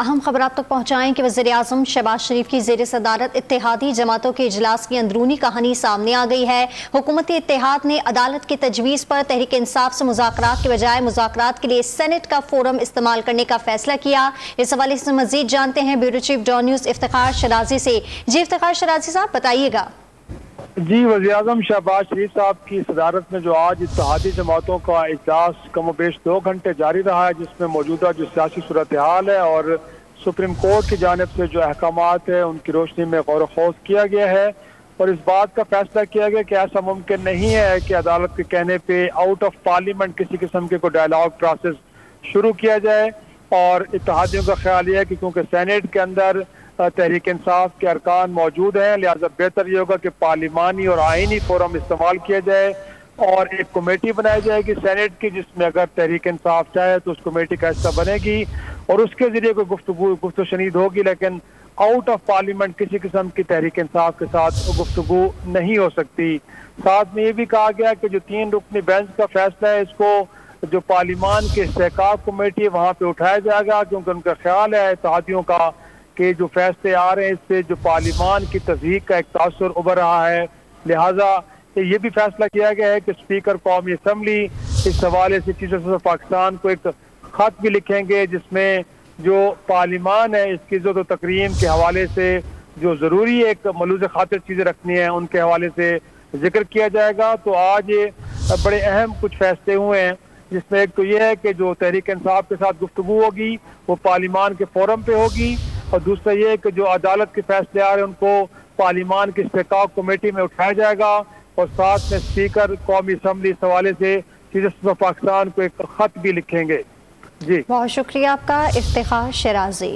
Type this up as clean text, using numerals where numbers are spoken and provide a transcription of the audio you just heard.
अहम खबर आप तक पहुँचाएं कि वज़ीर-ए-आज़म शहबाज शरीफ की ज़ेर सदारत इत्तेहादी जमातों के इजलास की अंदरूनी कहानी सामने आ गई है। हुकूमती इत्तेहाद ने अदालत की तजवीज़ पर तहरीक इंसाफ से मुज़ाकरात के बजाय मुज़ाकरात के लिए सेनेट का फोरम इस्तेमाल करने का फैसला किया। इस हवाले से मज़ीद जानते हैं bureau chief Dawn News Iftikhar Shirazi से। जी इफ्तिखार शराजी साहब, बताइएगा। जी, वज़ीर-ए-आज़म शहबाज शरीफ साहब की सदारत में जो आज इत्तेहादी जमातों का इजलास कमोबेश 2 घंटे जारी रहा है, जिसमें मौजूदा जो सियासी सूरत हाल है और सुप्रीम कोर्ट की जानिब से जो अहकामात है उनकी रोशनी में गौर ख़ौज किया गया है और इस बात का फैसला किया गया कि ऐसा मुमकिन नहीं है कि अदालत के कहने पे आउट ऑफ पार्लियामेंट किसी किस्म के कोई डायलॉग प्रोसेस शुरू किया जाए। और इत्तेहादियों का ख्याल यह है कि क्योंकि सेनेट के अंदर तहरीक इंसाफ के अरकान मौजूद हैं, लिहाजा बेहतर ये होगा कि पार्लिमानी और आइनी फोरम इस्तेमाल किया जाए और एक कमेटी बनाई जाएगी सेनेट की, जिसमें अगर तहरीक इंसाफ चाहे तो उस कमेटी का हिस्सा बनेगी और उसके जरिए कोई गुफ्तगू शनीद होगी, लेकिन आउट ऑफ पार्लियामेंट किसी किस्म की तहरीक इंसाफ के साथ गुफ्तगू नहीं हो सकती। साथ में ये भी कहा गया कि जो 3 रुकनी बेंच का फैसला है, इसको जो पार्लिमान के इस्तेहकाक कमेटी है वहाँ पे उठाया जाएगा, क्योंकि उनका ख्याल है इत्तेहादियों का कि जो फैसले आ रहे हैं इससे जो पार्लिमान की तस्दीक का एक तासुर उभर रहा है। लिहाजा ये भी फैसला किया गया है कि स्पीकर कौमी असम्बली इस हवाले से चीफ जस्टिस ऑफ पाकिस्तान को एक खत भी लिखेंगे, जिसमें जो पार्लिमान है इसकी इज्जत और तकरीम के हवाले से जो ज़रूरी एक मलूज़ खातिर चीज़ें रखनी है उनके हवाले से जिक्र किया जाएगा। तो आज ये बड़े अहम कुछ फैसले हुए हैं, जिसमें एक तो ये है कि जो तहरीक इंसाफ के साथ गुफ्तगू होगी वो पार्लिमान के फोरम पे होगी और दूसरा ये कि जो अदालत के फैसले आ रहे हैं उनको पार्लिमान की इस्तेहकाक कमेटी में उठाया जाएगा और साथ में स्पीकर कौमी असम्बली इस हवाले से चीफ जस्टिस ऑफ पाकिस्तान को एक खत भी लिखेंगे। जी, बहुत शुक्रिया आपका इफ्तिखार शराजी।